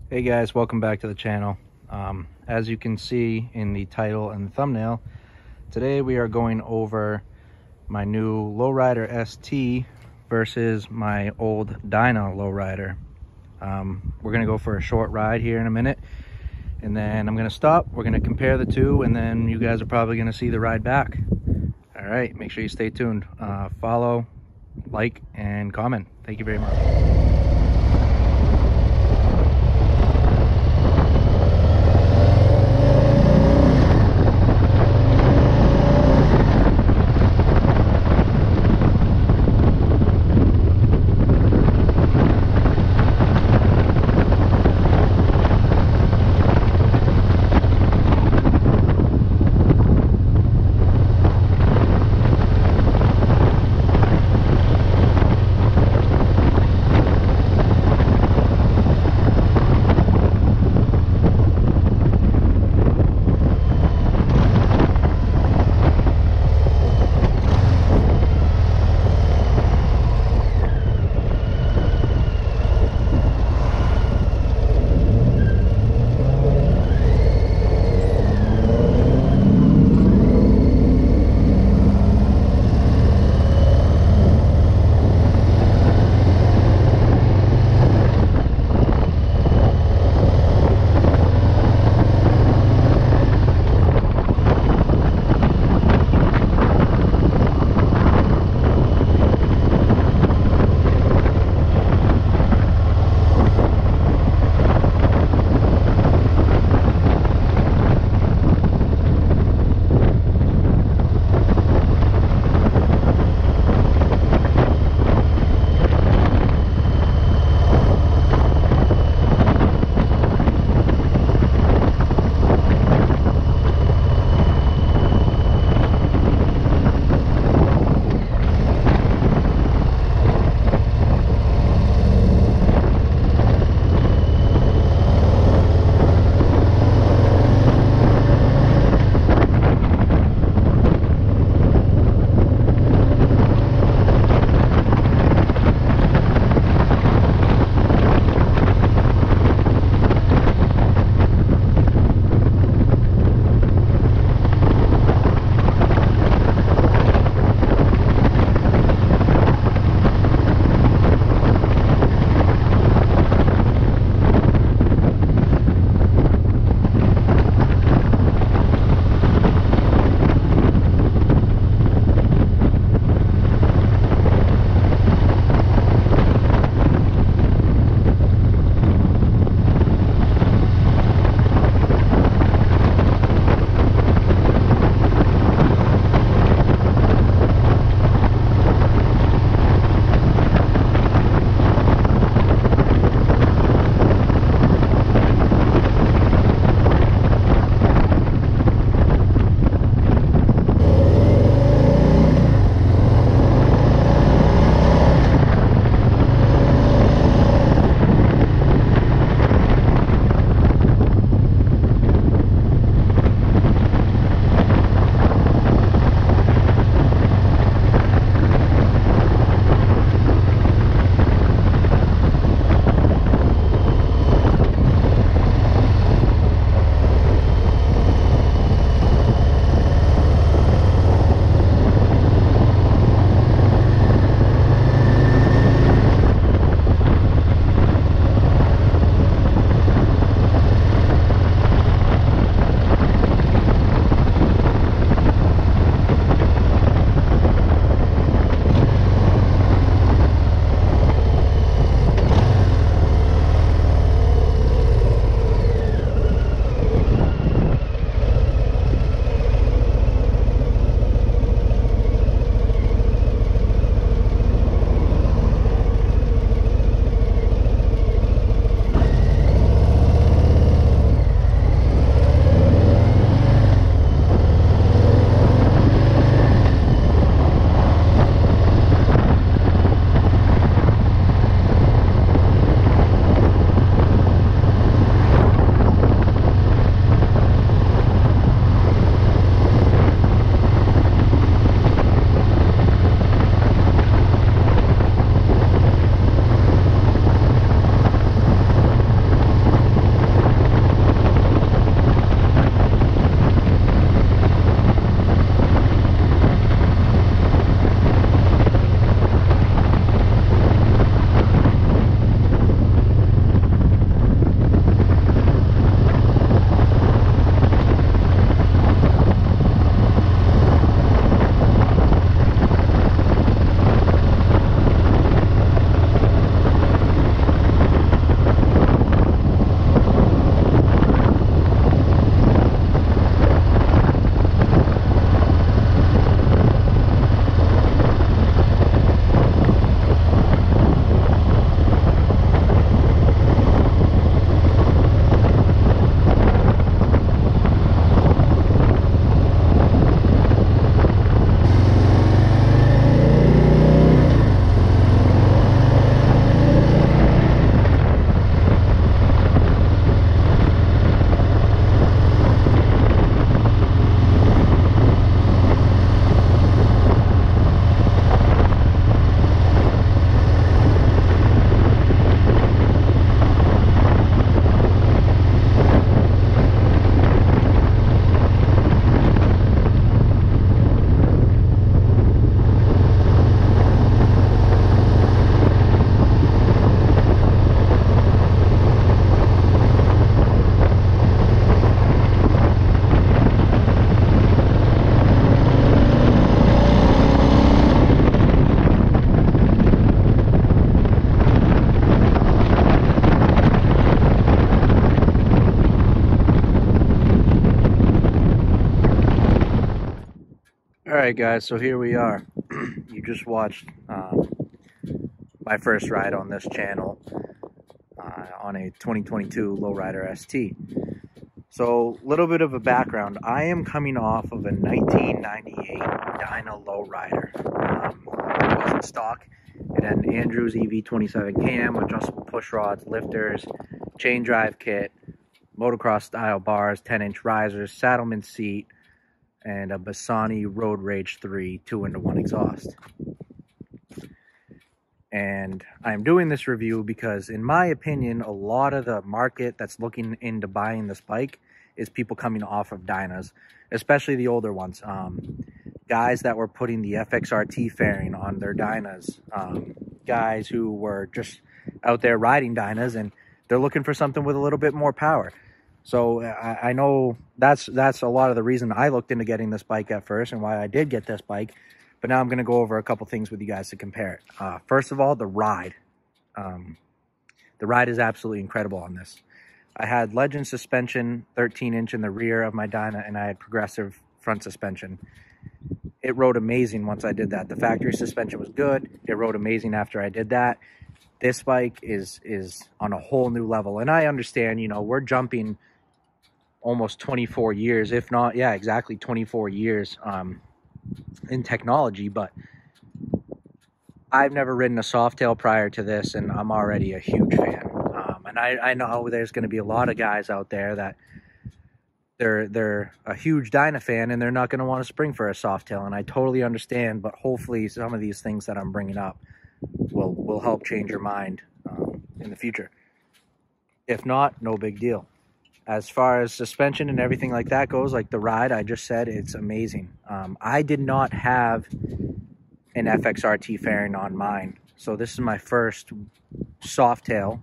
Hey guys, welcome back to the channel. As you can see in the title and the thumbnail, today we are going over my new Low Rider ST versus my old Dyna Low Rider. We're gonna go for a short ride here in a minute, and then I'm gonna stop. We're gonna compare the two, and then you guys are probably gonna see the ride back. All right, make sure you stay tuned. Follow, like, and comment. Thank you very much. Alright guys, so here we are. You just watched my first ride on this channel on a 2022 Low Rider ST. So, a little bit of a background. I am coming off of a 1998 Dyna Low Rider. It wasn't stock. It had an Andrews EV27 cam, adjustable push rods, lifters, chain drive kit, motocross style bars, 10-inch risers, saddleman seat, and a Bassani Road Rage 3 2-into-1 exhaust. And I'm doing this review because, in my opinion, a lot of the market that's looking into buying this bike is people coming off of Dynas, especially the older ones. Guys that were putting the FXRT fairing on their Dynas, guys who were just out there riding Dynas, and they're looking for something with a little bit more power. So I know that's a lot of the reason I looked into getting this bike at first and why I did get this bike. But now I'm going to go over a couple things with you guys to compare it. First of all, the ride. The ride is absolutely incredible on this. I had Legend suspension, 13-inch in the rear of my Dyna, and I had progressive front suspension. It rode amazing once I did that. The factory suspension was good. It rode amazing after I did that. This bike is on a whole new level. And I understand, you know, we're jumping almost 24 years, if not, yeah, exactly 24 years in technology, but I've never ridden a Softail prior to this, and I'm already a huge fan. And I know there's going to be a lot of guys out there that they're a huge Dyna fan and they're not going to want to spring for a Softail, and I totally understand, but hopefully some of these things that I'm bringing up will help change your mind in the future. If not, no big deal. As far as suspension and everything like that goes, like the ride, I just said, it's amazing. I did not have an FXRT fairing on mine, so this is my first Softail,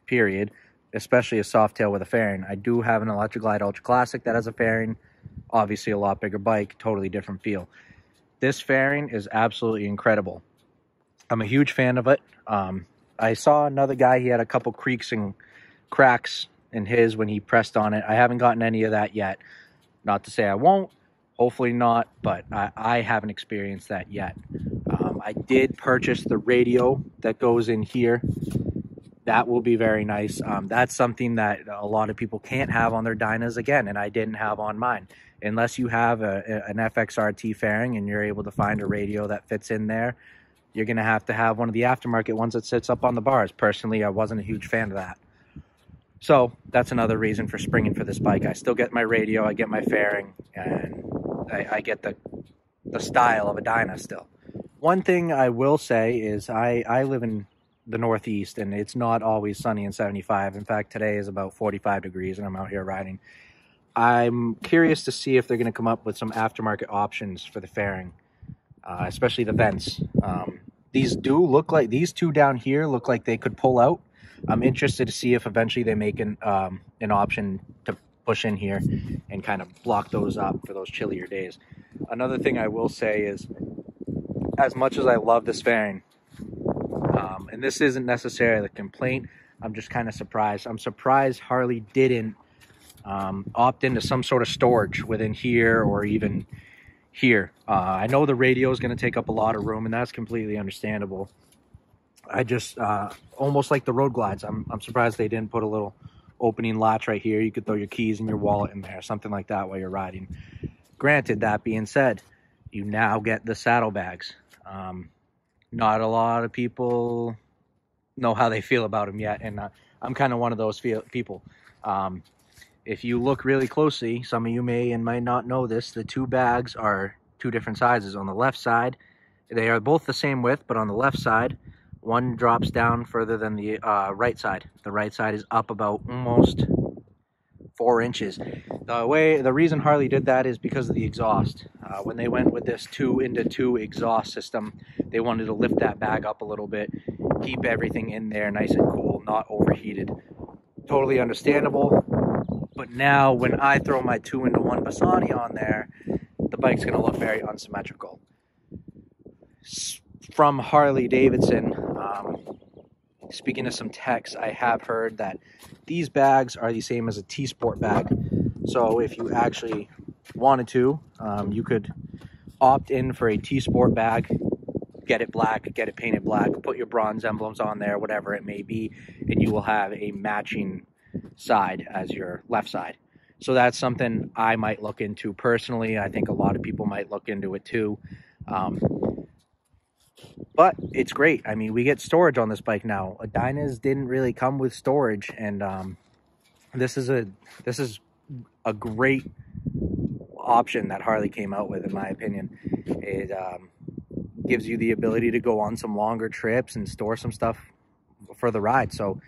period, especially a Softail with a fairing. I do have an Electric Glide Ultra Classic that has a fairing, obviously a lot bigger bike, totally different feel. This fairing is absolutely incredible. I'm a huge fan of it. I saw another guy, he had a couple creaks and cracks in his when he pressed on it. I haven't gotten any of that yet. Not to say I won't, hopefully not, but I haven't experienced that yet. I did purchase the radio that goes in here. That will be very nice. That's something that a lot of people can't have on their Dynas, again, and I didn't have on mine. Unless you have an FXRT fairing and you're able to find a radio that fits in there, you're going to have one of the aftermarket ones that sits up on the bars. Personally, I wasn't a huge fan of that. So that's another reason for springing for this bike. I still get my radio, I get my fairing, and I get the style of a Dyna still. One thing I will say is I live in the Northeast, and it's not always sunny and 75. In fact, today is about 45 degrees, and I'm out here riding. I'm curious to see if they're going to come up with some aftermarket options for the fairing, especially the vents. These two down here look like they could pull out. I'm interested to see if eventually they make an option to push in here and kind of block those up for those chillier days. Another thing I will say is, as much as I love this fairing, and this isn't necessarily a complaint, I'm just kind of surprised. I'm surprised Harley didn't opt into some sort of storage within here or even here. I know the radio is going to take up a lot of room, and that's completely understandable. I just, almost like the Road Glides, I'm surprised they didn't put a little opening latch right here. You could throw your keys and your wallet in there, something like that while you're riding. Granted, that being said, you now get the saddlebags. Not a lot of people know how they feel about them yet, and I'm kind of one of those people. If you look really closely, some of you may and might not know this, the two bags are two different sizes. On the left side, they are both the same width, but on the left side, one drops down further than the right side. The right side is up about almost 4 inches. The reason Harley did that is because of the exhaust. When they went with this 2-into-2 exhaust system, they wanted to lift that bag up a little bit, keep everything in there nice and cool, not overheated. Totally understandable. But now when I throw my 2-into-1 Bassani on there, the bike's going to look very unsymmetrical. From Harley Davidson, speaking of some techs, I have heard that these bags are the same as a T-Sport bag. So if you actually wanted to, you could opt in for a T-Sport bag, get it black, get it painted black, put your bronze emblems on there, whatever it may be, and you will have a matching side as your left side. So that's something I might look into personally. I think a lot of people might look into it too. But it's great. I mean, we get storage on this bike now. Dynas didn't really come with storage, and this is a great option that Harley came out with, in my opinion. It gives you the ability to go on some longer trips and store some stuff for the ride. So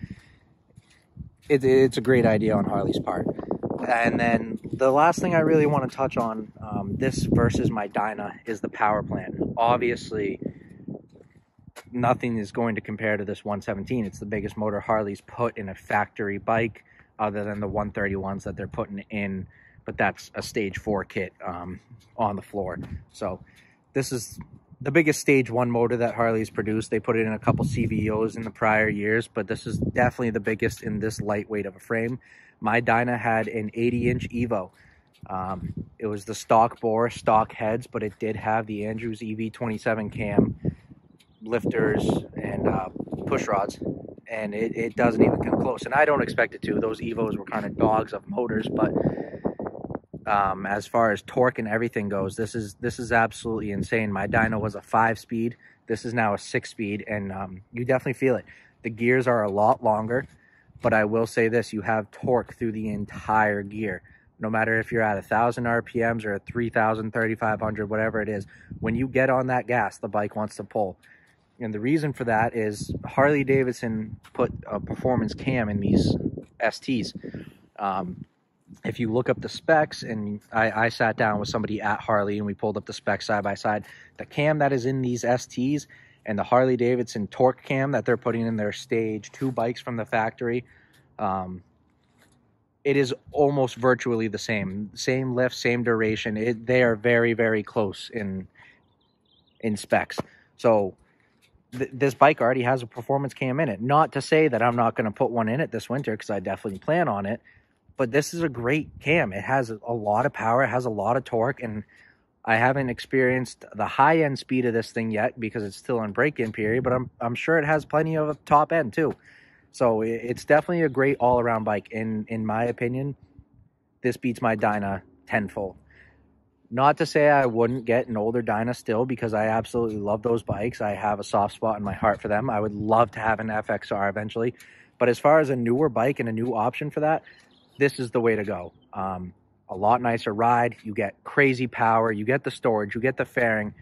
it's a great idea on Harley's part. And then the last thing I really want to touch on, this versus my Dyna, is the power plant. Obviously, nothing is going to compare to this 117. It's the biggest motor Harley's put in a factory bike, other than the 131s that they're putting in, but that's a stage 4 kit on the floor. So this is the biggest stage 1 motor that Harley's produced. They put it in a couple CVOs in the prior years, but this is definitely the biggest in this lightweight of a frame. My Dyna had an 80-inch Evo. It was the stock bore, stock heads, but it did have the Andrews EV27 cam, lifters, and push rods, and it doesn't even come close. And I don't expect it to. Those Evos were kind of dogs of motors, but as far as torque and everything goes, this is absolutely insane. My Dyna was a 5-speed. This is now a 6-speed, and you definitely feel it. The gears are a lot longer, but I will say this: you have torque through the entire gear. No matter if you're at 1,000 RPMs or 3,000, 3,500, whatever it is, when you get on that gas, the bike wants to pull. And the reason for that is Harley Davidson put a performance cam in these STs. If you look up the specs, and I sat down with somebody at Harley and we pulled up the specs side by side, the cam that is in these STs and the Harley Davidson torque cam that they're putting in their stage 2 bikes from the factory, it is almost virtually the same lift, same duration. They are very, very close in specs. So this bike already has a performance cam in it. Not to say that I'm not going to put one in it this winter, because I definitely plan on it. But this is a great cam. It has a lot of power. It has a lot of torque. And I haven't experienced the high-end speed of this thing yet because it's still in break-in period. But I'm sure it has plenty of top end too. So it's definitely a great all-around bike. In my opinion, this beats my Dyna tenfold. Not to say I wouldn't get an older Dyna still, because I absolutely love those bikes. I have a soft spot in my heart for them. I would love to have an FXR eventually. But as far as a newer bike and a new option for that, this is the way to go. A lot nicer ride. You get crazy power. You get the storage. You get the fairing.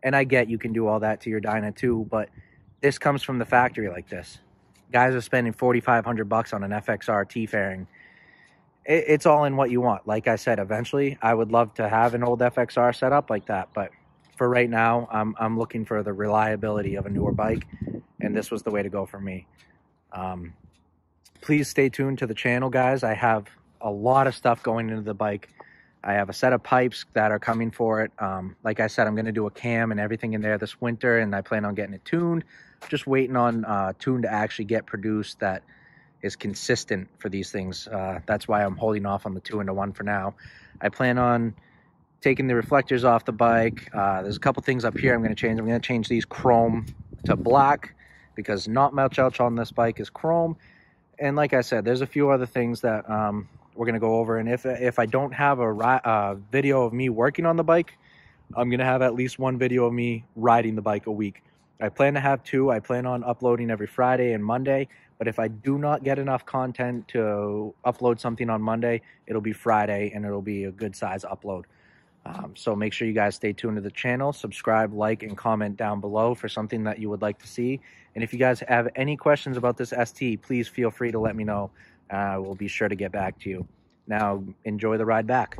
And I get you can do all that to your Dyna too, but this comes from the factory like this. Guys are spending $4,500 on an FXR T-fairing. It's all in what you want. Like I said, eventually I would love to have an old FXR set up like that, but for right now, I'm looking for the reliability of a newer bike, and this was the way to go for me. Please stay tuned to the channel, guys. I have a lot of stuff going into the bike. I have a set of pipes that are coming for it. Like I said, I'm going to do a cam and everything in there this winter, and I plan on getting it tuned. Just waiting on tune to actually get produced that is consistent for these things. That's why I'm holding off on the 2-in-1 for now. I plan on taking the reflectors off the bike. There's a couple things up here I'm going to change. I'm going to change these chrome to black, because not much else on this bike is chrome. And like I said, there's a few other things that we're going to go over. And if I don't have a video of me working on the bike, I'm going to have at least one video of me riding the bike a week. I plan to have 2. I plan on uploading every Friday and Monday. But if I do not get enough content to upload something on Monday, it'll be Friday, and it'll be a good size upload. So make sure you guys stay tuned to the channel, subscribe, like, and comment down below for something that you would like to see. And if you guys have any questions about this ST, please feel free to let me know. We'll be sure to get back to you. Now, enjoy the ride back.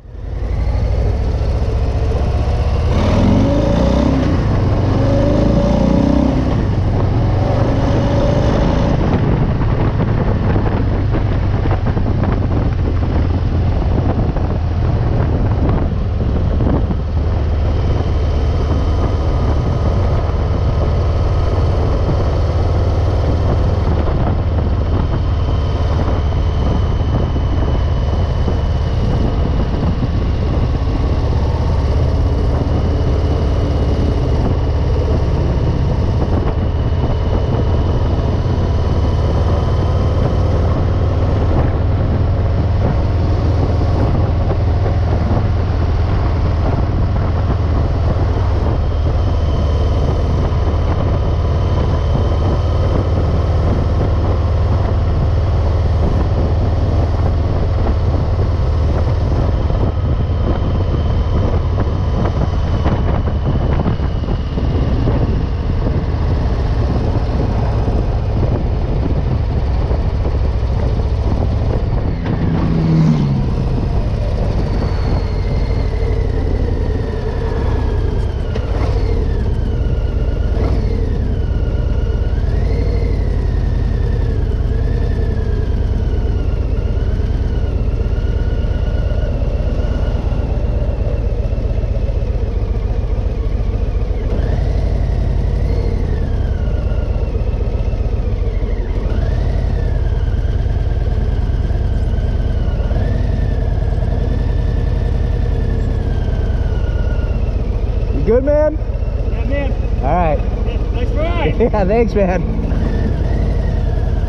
good, man? Yeah, man. All right. Yeah, thanks for riding. Yeah, thanks, man.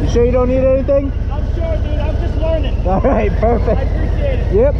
You sure you don't need anything? I'm sure, dude. I'm just learning. All right, perfect. I appreciate it. Yep.